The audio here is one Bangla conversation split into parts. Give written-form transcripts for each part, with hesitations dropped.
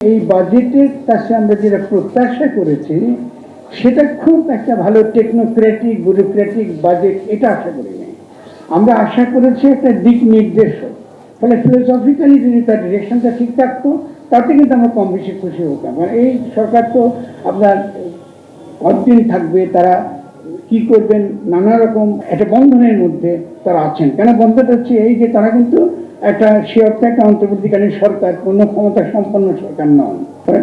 এই বাজেটের কাছে আমরা যেটা প্রত্যাশা করেছি সেটা খুব একটা ভালো টেকনোক্রেটিক ব্যুরোক্রেটিক বাজেট এটা আশা করিনি। আমরা আশা করেছি একটা দিক নির্দেশ, ফলে ফিলোসফিক্যালি যদি তার ডিরেকশনটা ঠিক থাকতো তাতে কিন্তু আমরা কম বেশি খুশি হতাম। মানে এই সরকার তো আপনার কতদিন থাকবে, তারা কি করবেন, নানা রকম একটা বন্ধনের মধ্যে তারা আছেন। কেন বন্ধনটা হচ্ছে এই যে তারা কিন্তু একটা সে অর্থে একটা অন্তর্বর্তীকালীন সরকার, পূর্ণ ক্ষমতা সম্পন্ন সরকার নন।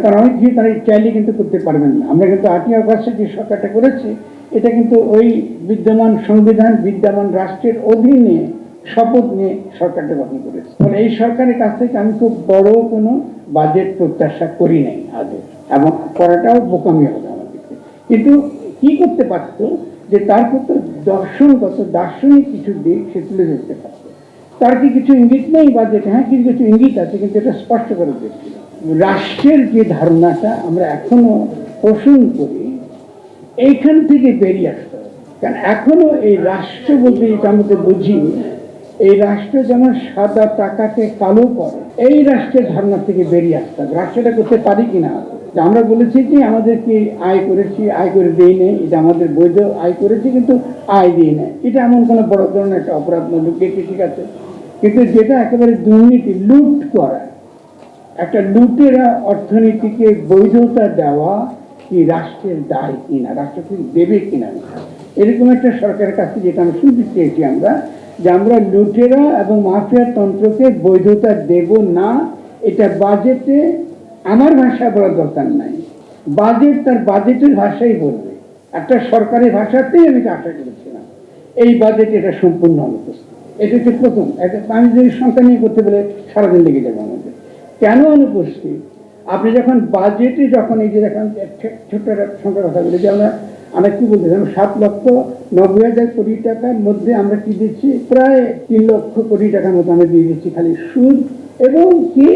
তারা অনেক কিছু তারা চাইলে কিন্তু করতে পারবেন না। আমরা কিন্তু 8ই আগস্টে যে সরকারটা করেছি এটা কিন্তু ওই বিদ্যমান সংবিধান, বিদ্যমান রাষ্ট্রের অধীনে শপথ নিয়ে সরকারটা গঠন করেছে। ফলে এই সরকারের কাছ থেকে আমি খুব বড় কোনো বাজেট প্রত্যাশা করি নাই আগে, এবং করাটাও বোকামি হবে আমাদেরকে। কিন্তু কি করতে পারতো যে তার কত দর্শনগত দার্শনিক কিছু দিক সে তুলে ধরতে পারত। তার কি কিছু ইঙ্গিত নেই বাজেটে? হ্যাঁ, কিছু কিছু ইঙ্গিত আছে, কিন্তু এটা স্পষ্ট করে দিচ্ছিল। রাষ্ট্রের যে ধারণাটা আমরা এখনো পোষণ করি এইখান থেকে বেরিয়ে আসতে হবে। কারণ এখনো এই রাষ্ট্র বলতে যেটা আমরা বুঝি, এই রাষ্ট্র যেমন সাদা টাকাকে কালো করে, এই রাষ্ট্রের ধারণা থেকে বেরিয়ে আসতে হবে। রাষ্ট্রটা করতে পারি কিনা, আমরা বলেছি যে আমাদেরকে আয় করেছি, আয় করে দিই নেই, এটা আমাদের বৈধ আয় করেছি কিন্তু আয় দিই নেই, এটা এমন কোনো বড় ধরনের একটা অপরাধ নয়, দেখি ঠিক আছে। কিন্তু যেটা একেবারে দুর্নীতি, লুট করা, একটা লুটেরা অর্থনীতিকে বৈধতা দেওয়া কি রাষ্ট্রের দায় কিনা, রাষ্ট্র কি দেবে কিনা, এরকম একটা সরকারের কাছে যেটা আমি শুনতে চেয়েছি আমরা, যে আমরা লুটেরা এবং মাফিয়া তন্ত্রকে বৈধতা দেব না। এটা বাজেটে আমার ভাষা বলার দরকার নাই, বাজেট তার বাজেটের ভাষাই বলবে। একটা সরকারি ভাষাতেই আমি আশা করেছিলাম, এই বাজেট এটা সম্পূর্ণ অনুপস্থিত। এটা হচ্ছে প্রথম। আমি যদি সংখ্যা নিয়ে করতে বলে সারাদিন লেগে যাবে আমাদের। কেন অনুপস্থিত? আপনি যখন বাজেটে যখন এই যে দেখেন ছোট্ট সংখ্যার কথা বলে যে আমরা কি বলতেছিলাম, 7,90,000 কোটি টাকার মধ্যে আমরা কি দিচ্ছি, প্রায় 3 লক্ষ কোটি টাকার মতো আমরা দিয়ে দিচ্ছি খালি সুদ এবং কি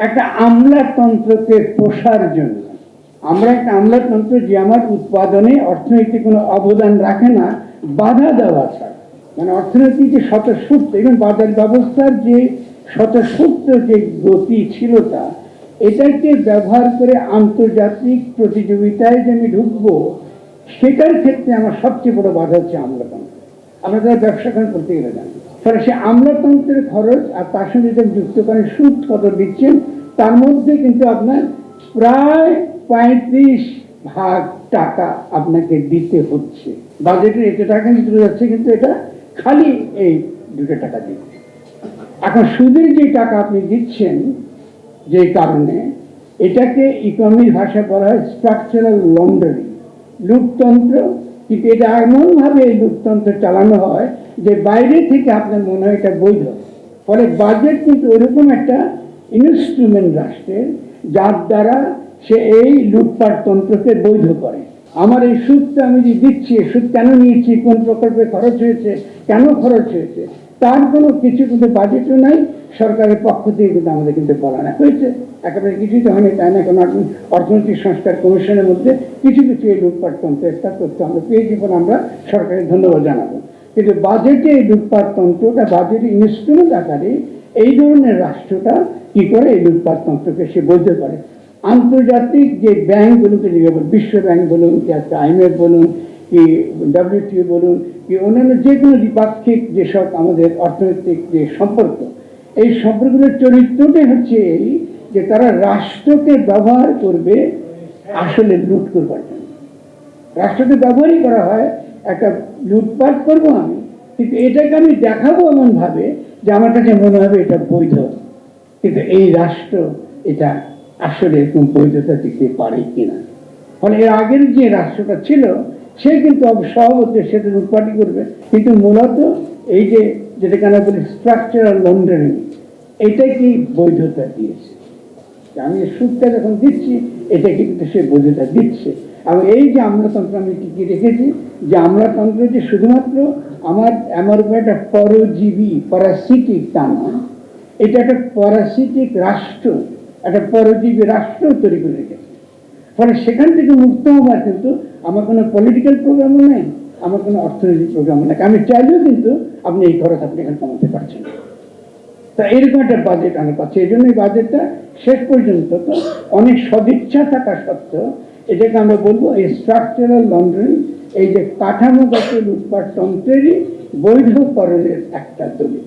একটা আমলাতন্ত্রকে পোষার জন্য। আমরা একটা আমলাতন্ত্র যে আমার উৎপাদনে অর্থনীতি কোনো অবদান রাখে না, বাধা দেওয়া ছাড়া। মানে অর্থনীতি যে স্বতঃস্ফূর্ত এবং বাজার ব্যবস্থার যে স্বতঃস্ফূর্ত যে গতিশীলতা, এটাকে ব্যবহার করে আন্তর্জাতিক প্রতিযোগিতায় যে আমি ঢুকবো, সেটার ক্ষেত্রে আমার সবচেয়ে বড় বাধা হচ্ছে আমলাতন্ত্র। আমরা যারা ব্যবসা করতে গেলে জানি, ফলে সে আমলাতন্ত্রের খরচ আর তার সঙ্গে যদি যুক্ত করেন সুদ কত দিচ্ছেন, তার মধ্যে কিন্তু আপনার প্রায় 35 ভাগ টাকা আপনাকে দিতে হচ্ছে। বাজেটের এটা টাকা দিতে যাচ্ছে, কিন্তু এটা খালি এই 2 টাকা দিচ্ছে। এখন সুদের যে টাকা আপনি দিচ্ছেন, যে কারণে এটাকে ইকোনমির ভাষায় বলা হয় স্ট্রাকচারাল লন্ডারিং, লুটতন্ত্র। কিন্তু এটা এমনভাবে এই লুটতন্ত্র চালানো হয় যে বাইরে থেকে আপনার মনে হয় এটা বৈধ। ফলে বাজেট কিন্তু ওইরকম একটা ইনস্ট্রুমেন্ট রাষ্ট্রের, যার দ্বারা সে এই লুটপাট তন্ত্রকে বৈধ করে। আমার এই সুদটা আমি যে দিচ্ছি, সুদ কেন নিয়েছি, কোন প্রকল্পে খরচ হয়েছে, কেন খরচ হয়েছে, তার কোনো কিছু কিন্তু বাজেটও নাই, সরকারের পক্ষ থেকে কিন্তু আমাদের কিন্তু বলা না হয়েছে। একেবারে কিছুই তো হয়নি, তাই না? এখন অর্থনৈতিক সংস্কার কমিশনের মধ্যে কিছু কিছু এই লুটপাট তন্ত্র একটা তথ্য আমরা পেয়েছি বলে আমরা সরকারের ধন্যবাদ জানাবো। কিন্তু বাজেটে এই লুটপাট তন্ত্রটা বাজেট ইনস্ট্রুমেন্ট আকারে এই ধরনের রাষ্ট্রটা কি করে এই লুটপাট তন্ত্রকে সে বৈধ করে। আন্তর্জাতিক যে ব্যাংকগুলোকে, বিশ্ব ব্যাংক বলুন, কি একটা IMF বলুন, কি WTO বলুন, কি অন্যান্য যে কোনো দ্বিপাক্ষিক যেসব আমাদের অর্থনৈতিক যে সম্পর্ক, এই সম্পর্কগুলোর চরিত্রটাই হচ্ছে এই যে তারা রাষ্ট্রকে ব্যবহার করবে আসলে লুট করবার জন্য। রাষ্ট্রকে ব্যবহারই করা হয় একটা লুটপাট করবো আমি, কিন্তু এটাকে আমি দেখাবো এমন ভাবে যে আমার কাছে মনে হবে এটা বৈধ। কিন্তু এই রাষ্ট্র এটা আসলে এরকম বৈধতা দিতে পারে কিনা। ফলে এর আগের যে রাষ্ট্রটা ছিল সে কিন্তু স্বভাবত সেটা লুটপাটই করবে, কিন্তু মূলত এই যে যেটাকে আমরা বলি স্ট্রাকচারাল লন্ডারিং, এটাই কি বৈধতা দিয়েছে। আমি সুদটা যখন দিচ্ছি এটা কিন্তু সে বৈধতা দিচ্ছে। এবং এই যে আমলাতন্ত্র আমি কি রেখেছি, যে আমলাতন্ত্র যে শুধুমাত্র আমার উপর একটা পরজীবী প্যারাসিটিক তা নয়, এটা একটা প্যারাসিটিক রাষ্ট্র, একটা পরজীবী রাষ্ট্র তৈরি করে রেখেছে। ফলে সেখান থেকে মুক্ত হওয়ার কিন্তু আমার কোনো পলিটিক্যাল প্রোগ্রামও নেই, আমার কোনো অর্থনৈতিক প্রোগ্রামও নেই। আমি চাইলেও কিন্তু আপনি এই খরচ আপনি এখানে কমাতে পারছেন। তা এরকম একটা বাজেট আমরা পাচ্ছি। এই জন্য এই বাজেটটা শেষ পর্যন্ত তো অনেক সদিচ্ছা থাকা সত্ত্বেও এটাকে আমরা বলবো এই স্ট্রাকচারাল লন্ড্রিং, এই যে কাঠামোগত লুটপাট তন্ত্রেরই বৈধকরণের একটা দলিল।